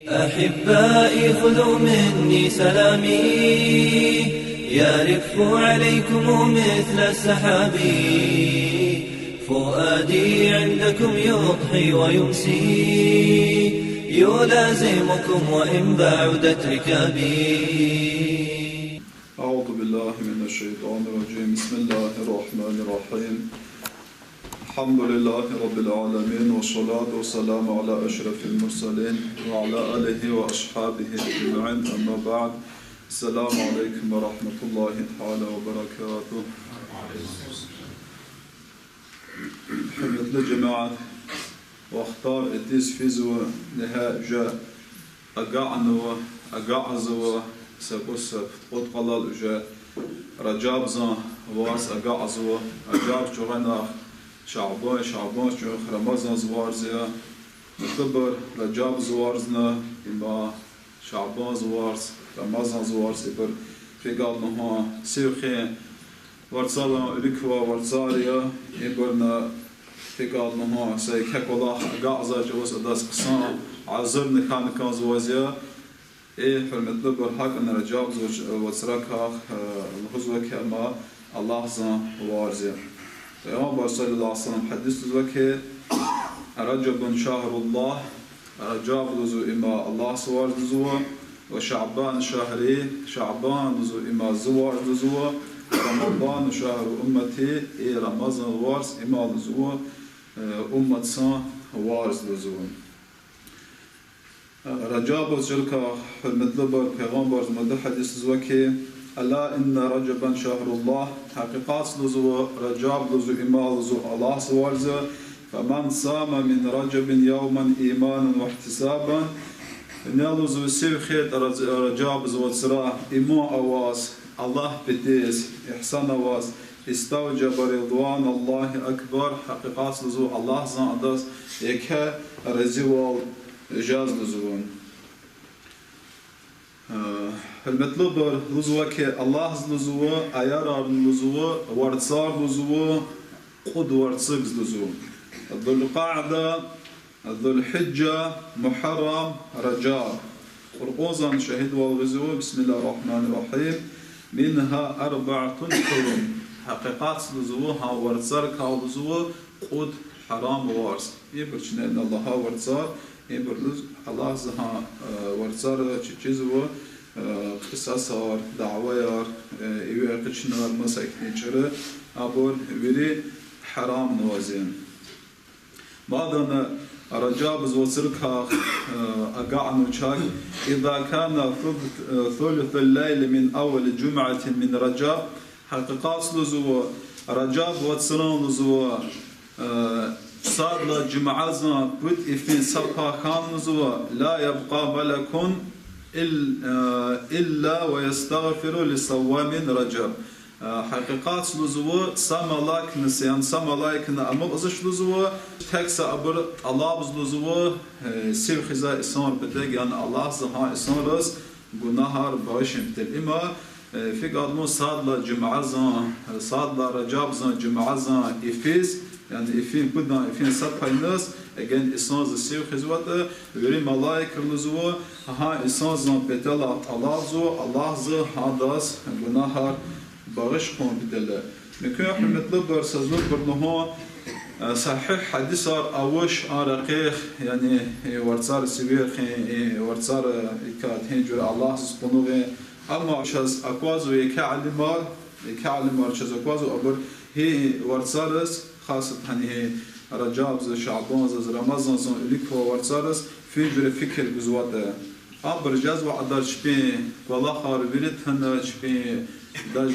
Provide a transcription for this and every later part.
أحبائي خذوا مني سلامي يرف عليكم مثل السحاب فؤادي عندكم يضحي ويمسي يلازمكم وإن بعدت ركابي. أعوذ بالله من الشيطان الرجيم. بسم الله الرحمن الرحيم. الحمد لله رب العالمين والصلاة والسلام على أشرف المرسلين وعلى آله وأصحابه أجمعين. أما بعد، السلام عليكم ورحمة الله تعالى وبركاته. حمد الجماعة واختار اتيس فيزو لها جاء أقعنوا أقعزوا سبوسب قد قلال جاء رجاب زان واس أقعزوا أجاب جغنا شعبان شو رمضان زوارزيا مكبر رجاب زوارزنا إما شعبان زوارز رمضان زوارز إبر في قالنا سيوخي ورصالا ركوا ورصاريا إبرنا في قالنا سيكك الله قاعزة جوز أداس قصان عزرنا كان زوازيا إيه حرمت لبر حق أن رجاب زوج وسركها الهزوة كما الله زان وارزيا. پیغمبر صلی الله علیه وسلم حدیث دزوکه رجب شهر الله رجاب دزو اما الله سوار دزو و شعبان شهری شعبان دزو اما زوار دزو رمضان شهر امتی ای رمضان وارس اما دزو امت سان وارس دزو رجاب دزو حرمت لبر پیغمبر مده حدیث دزوکه ألا إن رجبا شهر الله حقيقات لزو رجاب لزو إمال لزو الله سوارزه فمن صام من رجب يوما إيمانا واحتسابا نلزو سيخيت رجاب زو سرا إمو أواس الله بديس إحسان أواس استوجب رضوان الله أكبر حقيقات لزو الله زان أداس يكا رزيوال جاز لزوون المطلوب لزوك الله لزو أيار لزو ورصار لزو قد ورصقز لزو ذو القعدة ذو الحجة محرم رجاب قرقوزا شهد والغزو. بسم الله الرحمن الرحيم. منها 4 حرم حقيقات لزو ها ورصار كا لزو قد حرام وارس يبرشنا إن الله ورصار يبرز الله زها ورصار تشيزو قصصار دعويار إيوه قشنار مساكين شرة أبور وري حرام نوازين. بعدنا رجاب زوسركا أقعنو شاك إذا كان ثلث الليل من أول جمعة من رجاب حقيقات لزو رجاب واتسران لزو صار جمعة بوت إفين سبا خان لزو لا يبقى ملك إلا ويستغفر لصوام رجب. حقيقات لزوه ساملاك نسيان ساملاك نأمل أزش لزوه تكس أبر الله بز لزوه سير خزا إسان بدك يعني الله زها إسان رس جناهار باش متل إما في قدمو صاد جمعة زان صاد رجب زان جمعة زان إفيز يعني إفين بدنا إفين سبع الناس أجن إسان زسير خزوته وري ملاك لزوه ها إسان زان بدلا الله زو الله زه هاداس جناهار باغش قوم بدله. ممكن إحنا نطلب برسالة برنامج صحيح حديثار أوش عرقيخ يعني ورصار سبير خي ورصار إكاد هنجر الله سبحانه أما شاز أقوازو يكعلمار شاز أقوازو أبر هي ورصارس خاصة هني رجاب ز شعبان ز رمضان ز ليكو ورصارس في جري فكر بزواده أبر جاز وعدار شبي والله خار بريد هنا شبي داج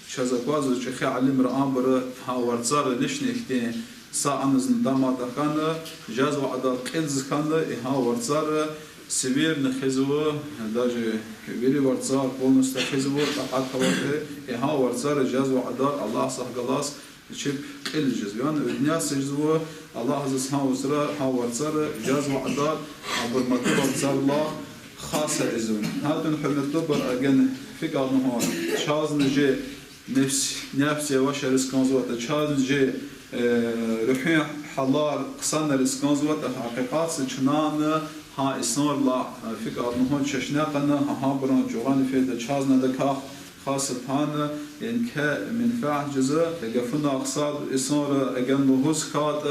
شاز أقوازو شخي علم رأمبر ها ورصار ليش نكتين ساعة دامات خانة جاز وعدار قلز خانة ها ورصار سبير نخزوه داج كبيري ورصار بونس تخزوه تقعد خوته ها ورصار جاز وعدار الله صح قلاص شب قل جزيان الناس جزوه الله عز وجل ها ورصار جاز وعدار عبر مطلب صار الله خاصة إذن هذا نحن نطبر أجن في قانون شاز نجي نفسي وشرس كنزوات شاز نجي رحيم حلال قصنا رسكنزوات حقيقات سجنان ها إسنار لا فيك أنه ششناقنا ها برا جوران في دشازنا دكاخ خاصة هان إن كمنفعة جزء جفنا أقصاد إسنار أجن لهوس كات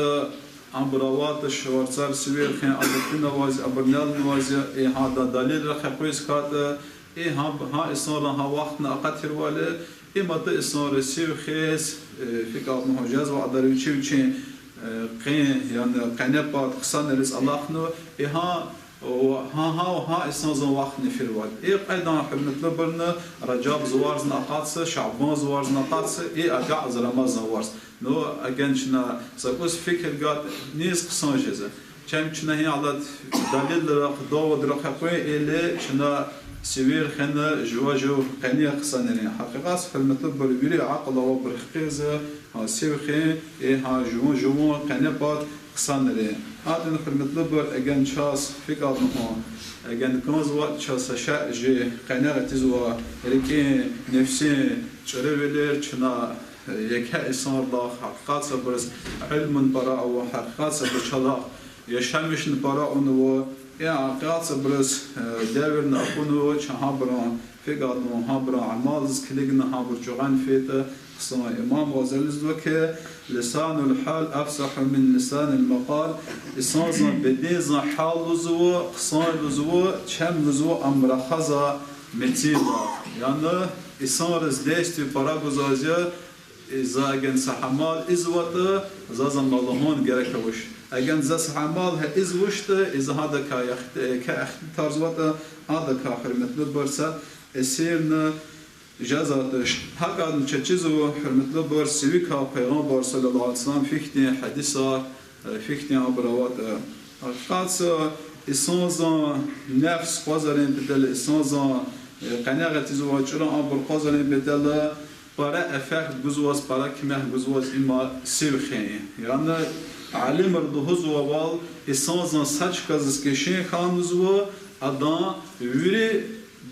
أمبروات الشوارزار سوير خين أبرنا واز أبرنال نواز هذا دليل رخيص كات ها إسنار ها وقتنا أقتر ولا متى إسنار سير خيس فيك أنه جاز وعدروشي وشين قين يعني قنبات قصان رز الله خنو ها إسنازن وقت نفيروال أيضا حرمت لبرنا رجاب زوارز نقاطس شعبان زوارز نقاطس أقع زرماز زوارز نو أجنشنا سأقول فكر قات نيز قصان جزء كم شنا هي على دليل رق داود رق حقوي إلى شنا سوير خنا جواجو قنية قصانين حقيقة حرمت لبر بيري عقل وبرخيز ها سوير خن ها جوون قنبات قصانين هذا حرمت لبر أجن شاس فيك أضمون أجن كنز وقت شاس شاء جي قناة تزوا لكن نفسي شربلير شنا يكها إسمار الله حقيقات سبرز علم براء وحقيقات سبرز شلاق يشمش براء ونو حقيقات سبرز داور نأخونه شهابران فيك أضمون هابران عمالز كليجنا هابر جوعان فيته قصنا إمام غزالي زوكي لسان الحال أفصح من لسان المقال إسانزا بديزا حال لزو قصان لزو كم لزو أمر خزا متيلا يعني إسانرز ديستي براغوزازيا إذا أجن سحمال إزوات زازا مالهون جركوش أجن زا سحمال إزوشت إذا هذا كأختار زوات هذا كحرمت لبرسة إسيرنا جازاتش هكذا نشجزو حرمت لبر سويكا پیغمبر صلى الله عليه وسلم فيختي حديثا فيختي عبروات قاس إسانزا نفس قازرين بدل إسانزا قناعة زواجرا عبر قازرين بدل برا أفاق جزواز برا كمه جزواز إما سوخين يعني علم ردوهز ووال إسانزا سچ كازس كشين خانزو أدا ويري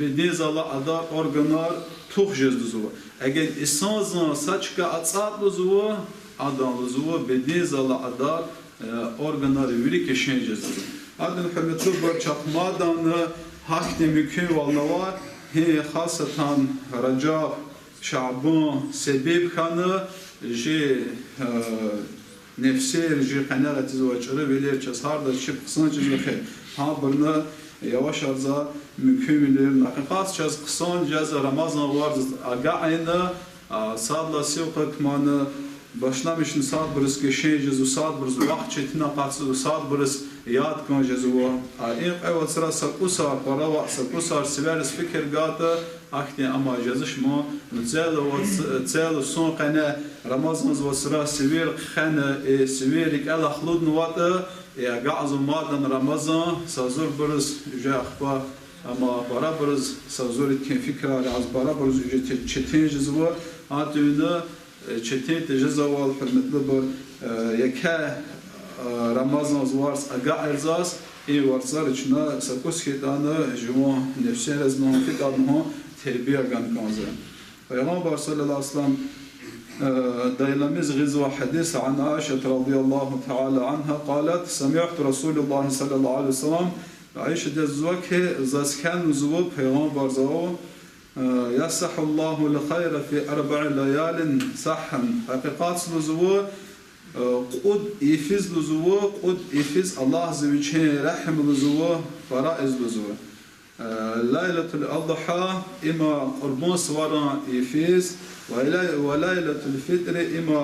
بديز الله أدا أورغانار توخجز لزوا اگر اسانزان سچکا اتصاد لزوا آدم لزوا بدیز الله ادار organları veri keşeneceğiz. Adın hürmetli barçak madan hakni mükün valnava he hasatan Racab Şaban sebep kanı ji nefser ji kanaat zvaçları velir çasarda çıp kısanca ha burna yavaş arza mükemmel nakıqas çaz kısan caz Ramazan var aga ayna sadla sevk manı başlamışın saat burası geçeceğiz o saat burası vakit çetin akası o saat burası yad konacağız o ayıp evet sıra sakusar para var sakusar severiz fikir gata akti ama yazış mı نتزال son qana Ramazan و sıra sever khana severik Allah xlud nuwata gaz madan Ramazan sazur burası jahba ama para burası sazur etkin fikra az para burası çetin cezva atıyla çetin teczaval hürmetli bir yaka Ramazan zvars aga erzas varsar içine sakos kitana juma nefsin rezman fikadno terbiye gan kanza Peygamber sallallahu aleyhi ve sellem دايلمز غزوة حديث عن عائشة رضي الله تعالى عنها قالت سمعت رسول الله صلى الله عليه وسلم عائشة جزوك زاسكان زوب پیغمبر زو يصح الله الخير في 4 ليال صحا حقيقات لزو قد يفز لزو قد يفز الله زوجه رحم لزو فرائز لزو ليلة الأضحى إما قربان سوارا يفز وليلة الفطر إما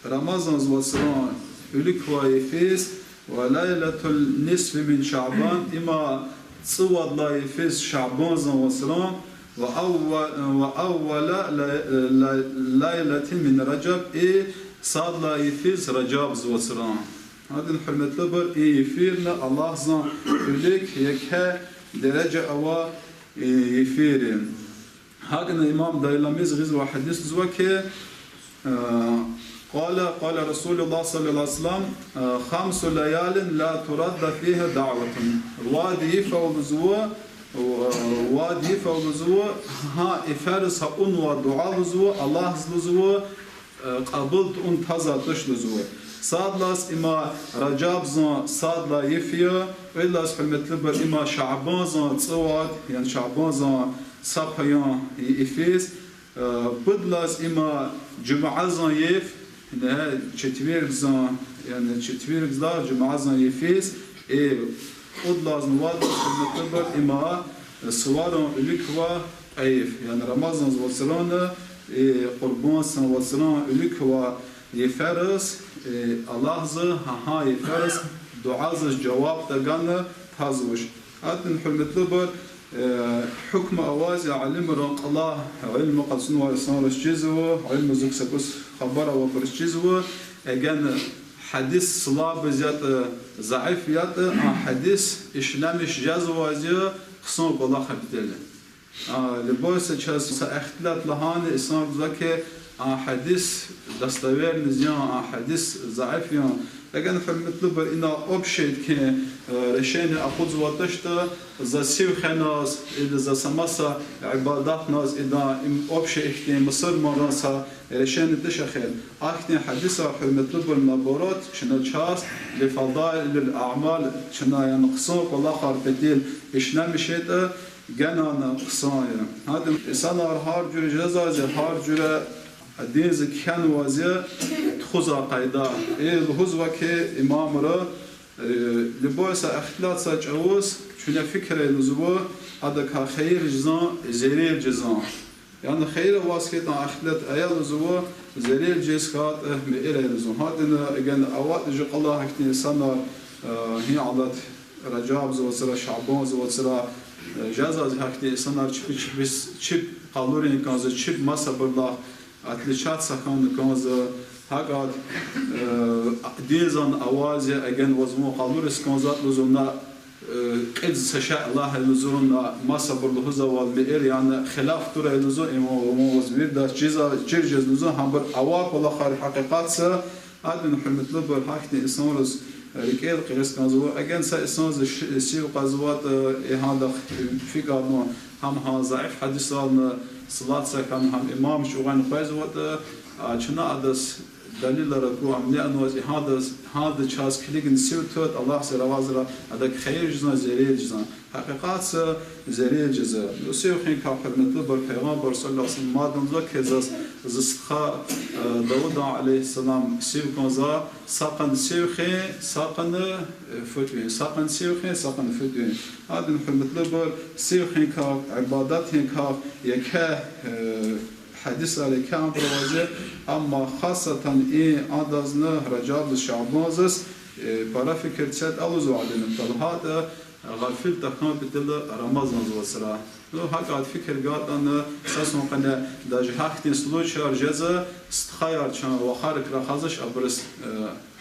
رمضان وصران أولك ويفز وليلة النصف من شعبان إما صوت لا يفز شعبان وصران وأول ليلة من رجب صاد لا يفز رجب وصران هذا الحرمة لبر يفيرنا الله زان أولك يكها درجة أوا يفيرين هذا الإمام دايلمز غزوة حديث زوكي قال رسول الله صلى الله عليه وسلم 5 ليال لا ترد فيها دعوة وادي فوزوا ها إفارس هؤن ودعاء لزوا الله لزوا قبلت أن تزاتش لزوا صاد لاس إما رجاب زان صاد لا يفيا إلا حرمة لبر إما شعبان زان تصوات يعني شعبان زان صبحيان إفيس بدلاس إما جمعة زان يف إنها چتوير زان يعني چتوير زان جمعة زان يفيس بدلاس نواد حرمة لبر إما سواران إليكوا عيف يعني رمضان زوالسلان قربان سن والسلام إليكوا يفرس الله زه ها يفرس دعاء جواب تجانا تازوش هاتن حرمة لبر حكم أوازي علم رق الله علم قصن وإسنار الجزو علم زكسكوس خبر وبرجزو أجن حديث صلاة بزيات ضعيف يات حديث إسلامش جزو وازي قصن بالله خبتله لباس چاس اختلاط لهان إسلام ذكي حديث دستوير نزيان حديث ضعيف يان لكن فمثل إن أبشد ك رشين أخذ واتشتا ذا سيف خناس إذا ذا سماسا عبادات ناس إذا أبشد إختين مصر مراسا رشين تشخل أختين حديثا فمثل بالنبورات شنا چاس لفضائل الأعمال شنا ينقصون والله خاربتيل إشنا مشيت جنانا قصايا هذا إنسان هار جرى جزاز هار جرى دينز كان وازيا تخوزا قيدا الهزوة كي إمام را لباس اختلاط سجعوز شنو فكرة لزوه هذا كخير جزان زرير جزان يعني خير واسكت اختلاط أيال لزوه زرير جزكات مئرة لزوه هذا جن أوقات جق الله هكتي إنسان هي عضت رجاب زوجة شعبان زوجة جزاز هكتي إنسان چip قالورين كانز چip مسا برلا أتلشات سكان كانز هاقاد ديزان أوازي أجن وزمو قالوريس كانزات لزونا قد سشاء الله لزونا مسا برلا هزا والمئر يعني خلاف ترى لزو إما وزمير دا جرجز لزو هم بر أواق والله خارج حقيقات سا أدن حرمت لبر هكتي إنسان رز ركيل قيس كانزو أجن سا إنسان سير قازوات إهادا في قادنا هم ضعيف حديثان صلاة سكان هم إمام شوغان خيزوات چنا أدس دليل ركوع عملي أنواز هذا شاس كليجن سيرتوت الله سروازرا هذا خير جزنا زرير جزنا حقيقات زرير جزا وسيو خين كحرمت لبر پیغمبر صلى الله عليه وسلم مادن ذاك زستخا داود عليه السلام سيو كنزا ساقن سيو خين ساقن فتوين ساقن سيو خين ساقن فتوين هذا حرمت لبر سيو خين كعبادات هين يكه حديث على كام بروازه أما خاصة أندازنا رجال الشعبانزس برا فكر تسد ألوزو علينا هذا غافل تكون بدل رمضان زوسرا لو هكذا فكر قاد أن ساسون قنا داج هاكتين سلوش أرجزة استخيار شان وخارك رخازش أبرز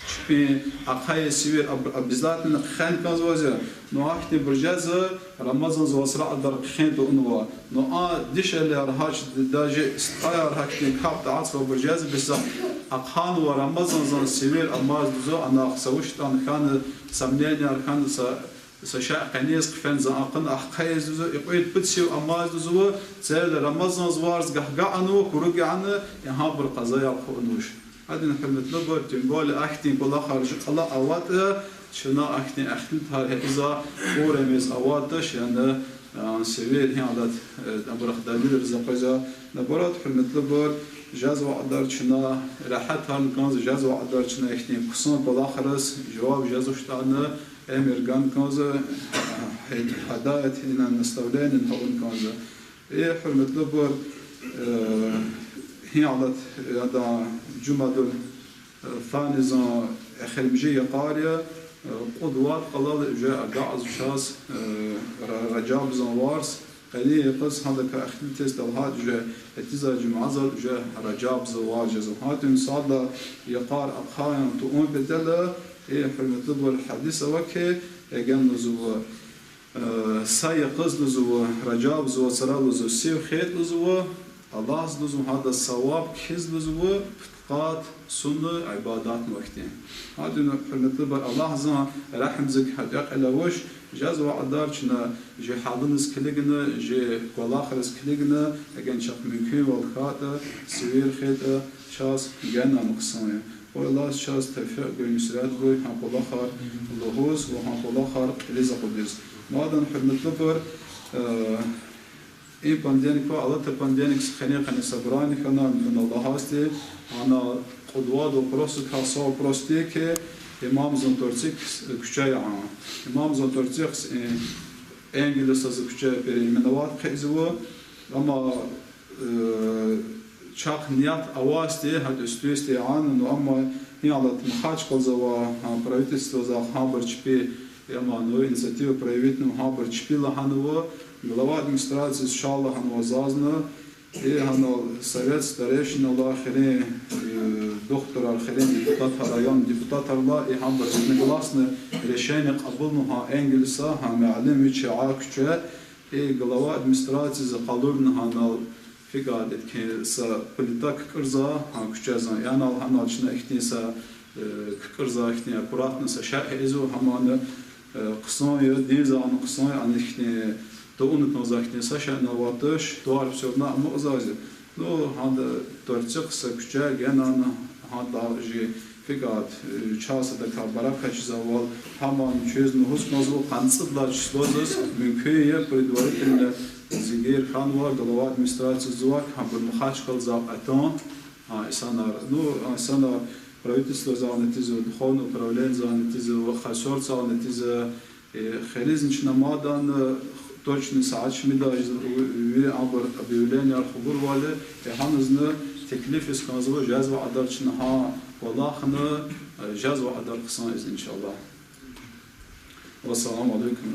شبين أقاي سوير أبزلات خان كازوازه نو هاكتين برجزة رمضان زوسرا أدر خان دو أنوا نو ديش اللي أرهاش داج استخيار هاكتين كابت عاصف برجزة بس أقان ورمضان زان سوير أماز دوزو أنا خسوشت أن كان سمنيني أركان سشاء قنيس قفن زاقن أحقايز دوزو يقويد بتسيو أماز دوزو سيل رمضان زوارز قحقعنو كروقعنو ينهابر قضايا الخونوش هذه نحمد لبر تنقول أختين كل خارج الله أوات شنا أختين أختين هذا إذا فورميز أواتش يعني سوير هي عادات أبرخ دليل رزقجا نبرات حمد لبر جاز وعدار شنا راحت هالكنز جاز وعدار شنا أختين قصون كل خرس جواب جاز وشتانا أمير كان كنزة هداية هنا نستولين نهون كنزة إيه حرمت لبر هي عادت هذا جمعة الثاني زان خلمجية قارية قدوات قلال جاء قاعز شاس رجاب زان وارس قليل يقص هذا كأخذ تست الهاد جاء اتزا جمعة جاء رجاب زواج زهات صاد يقار أبخايا تقوم بدله إيه حرمت لبر الحديث وكي يجن زوا سايقز لزوا رجاب زوا سرا لزوا سيو خيط لزوا الله لزوا هذا الصواب كيز لزوا فتقات سنة عبادات وقتين هذا حرمت لبر الله زان رحم زك حديق إلى وش جاز وعدار شنا جي حاضنس كليجنا جي كولاخرس كليجنا يجن شق من كي والخاطة سوير خيطة شاس جنا مقصانة Allah şahs tevfik ve müsret ve hamdollah khar Allahuz ve hamdollah khar eliza kudüs. Madan hürmetli bir این پندینک و الله تا پندینک خنیق خنی صبرانی کنن من الله هستی آنا قدوات و پروست خاصا و پروستی که امام زنتورچیک küçüğe ama imam زنتورچیک İngiliz sazı küçüğe perimenovat kızı ama çak niyat avasti had üstüste anın ama niyalat mhaç kalzava правительство за хабар чпи ama no инициатива правительного хабар чпила ханова глава администрации иншаллах ханова зазна и хано совет старейшин Аллахине доктор Алхирин депутат район депутат Алла и хабар единогласно решение قبولنها انجلسا هم معلم وچعا küçüğe и глава администрации за قالورن ханал фигаdet ki sa politik kırza küçüğe zan yani hanal içine ihtiysa kırza ihtiya kuratnsa şahizu hamanı قصايا ديزا عن قصايا عن إحنا تونت نزاكتين ساشا نواتش دوار بسورنا مؤزاز نو هذا ترتق سكجا جانا هذا جي فيقات شخص ده كبارك كشزوال همان چیز نهوس نزول قنصد لا چیزوز ممکن یه پردواری کنه زیگر خانوار دلوات مسترات زوار هم بالمخاش کل زابطان إنسانار نو إنسانار правительство за нетизу духовно управление за нетизу хасор за нетизу хелизнична мадан точно саачми да ви абар объявление al-хубур вале янызны teklif iskanzı jaz ve adalçına ha vallahını jaz ve adal kısan inşallah. Ve selamun aleyküm.